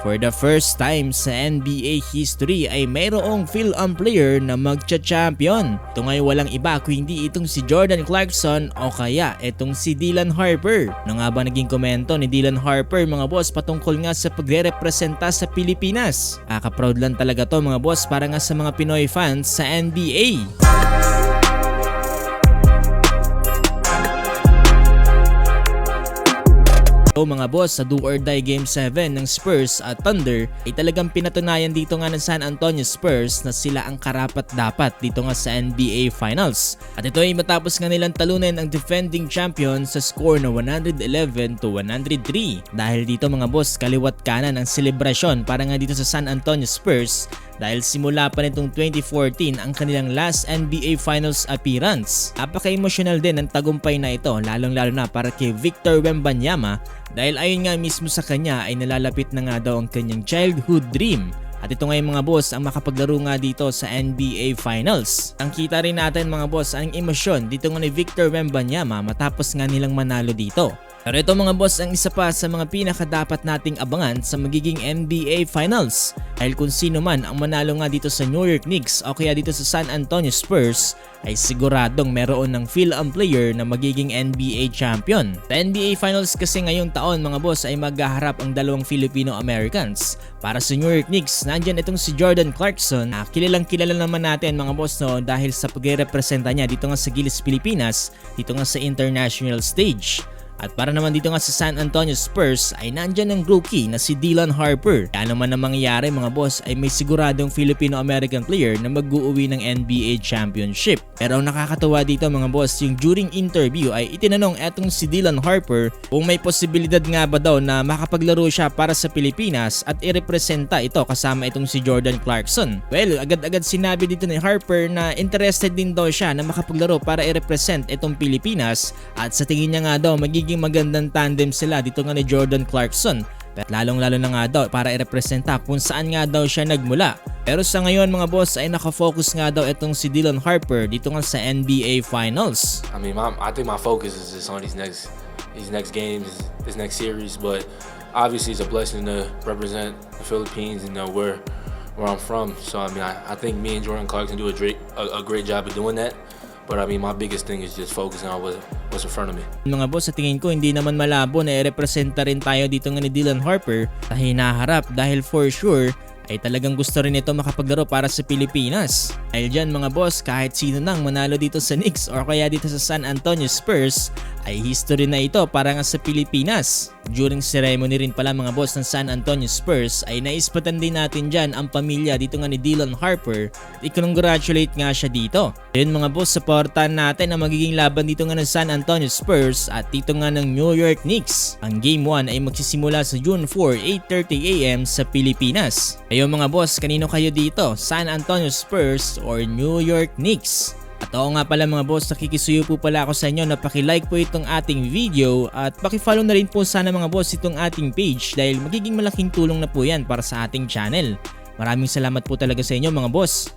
For the first time sa NBA history ay mayroong fill-in player na magcha-champion. Ito ngay walang iba kung hindi itong si Jordan Clarkson o kaya itong si Dylan Harper. Ano nga ba naging komento ni Dylan Harper mga boss patungkol nga sa pagre-representa sa Pilipinas? Kaka-proud lang talaga to mga boss para nga sa mga Pinoy fans sa NBA. So mga boss, sa do or die Game 7 ng Spurs at Thunder ay talagang pinatunayan dito nga ng San Antonio Spurs na sila ang karapat-dapat dito nga sa NBA Finals. At ito ay matapos nga nilang talunin ang defending champion sa score na 111-103. Dahil dito mga boss, kaliwat kanan ang selebrasyon para nga dito sa San Antonio Spurs dahil simula pa nitong 2014 ang kanilang last NBA Finals appearance. Napaka-emotional din ang tagumpay na ito lalong-lalo na para kay Victor Wembanyama dahil ayon nga mismo sa kanya ay nalalapit na nga daw ang kanyang childhood dream. At ito nga yung mga boss ang makapaglaro nga dito sa NBA Finals. Ang kita rin natin mga boss ang emosyon dito nga ni Victor Wembanyama matapos nga nilang manalo dito. Pero ito mga boss ang isa pa sa mga pinakadapat nating abangan sa magiging NBA Finals. Dahil kung sino man ang manalo nga dito sa New York Knicks o kaya dito sa San Antonio Spurs ay siguradong meron ng fill-in player na magiging NBA champion. Sa NBA Finals kasi ngayong taon mga boss ay maghaharap ang dalawang Filipino-Americans. Para sa New York Knicks, nandyan itong si Jordan Clarkson. Kilalang kilala naman natin mga boss no dahil sa pagre-representa niya dito nga sa Gilas Pilipinas, dito nga sa international stage. At para naman dito nga sa San Antonio Spurs ay nandyan ang rookie na si Dylan Harper. Kaya naman ang mangyayari mga boss ay may siguradong Filipino-American player na mag-uuwi ng NBA Championship. Pero ang nakakatawa dito mga boss, yung during interview ay itinanong etong si Dylan Harper kung may posibilidad nga ba daw na makapaglaro siya para sa Pilipinas at irepresenta ito kasama itong si Jordan Clarkson. Well, agad-agad sinabi dito ni Harper na interested din daw siya na makapaglaro para i-represent itong Pilipinas at sa tingin niya nga daw magiging magandang tandem sila dito nga ni Jordan Clarkson. At lalong-lalo na nga daw para i-representa kung saan nga daw siya nagmula. Pero sa ngayon mga boss ay nakafocus nga daw itong si Dylan Harper dito nga sa NBA Finals. I think my focus is just on these next games, this next series, but obviously it's a blessing to represent the Philippines and where I'm from. So I think me and Jordan Clarkson do a great job of doing that. But my biggest thing is just focusing on what's in front of me. Mga boss, sa tingin ko hindi naman malabo na i-representa rin tayo dito nga ni Dylan Harper sa hinaharap dahil for sure ay talagang gusto rin ito makapaglaro para sa Pilipinas. Dahil dyan mga boss, kahit sino nang manalo dito sa Knicks or kaya dito sa San Antonio Spurs ay history na ito para nga sa Pilipinas. During ceremony rin pala mga boss ng San Antonio Spurs ay naispatan din natin dyan ang pamilya dito nga ni Dylan Harper at i-congratulate nga siya dito. Yun mga boss, supportan natin ang magiging laban dito nga ng San Antonio Spurs at dito nga ng New York Knicks. Ang Game 1 ay magsisimula sa June 4, 8:30 AM sa Pilipinas. Ayun mga boss, kanino kayo dito? San Antonio Spurs or New York Knicks? At oo nga pala mga boss, nakikisuyo po pala ako sa inyo na paki-like po itong ating video at paki-follow na rin po sana mga boss itong ating page dahil magiging malaking tulong na po yan para sa ating channel. Maraming salamat po talaga sa inyo mga boss.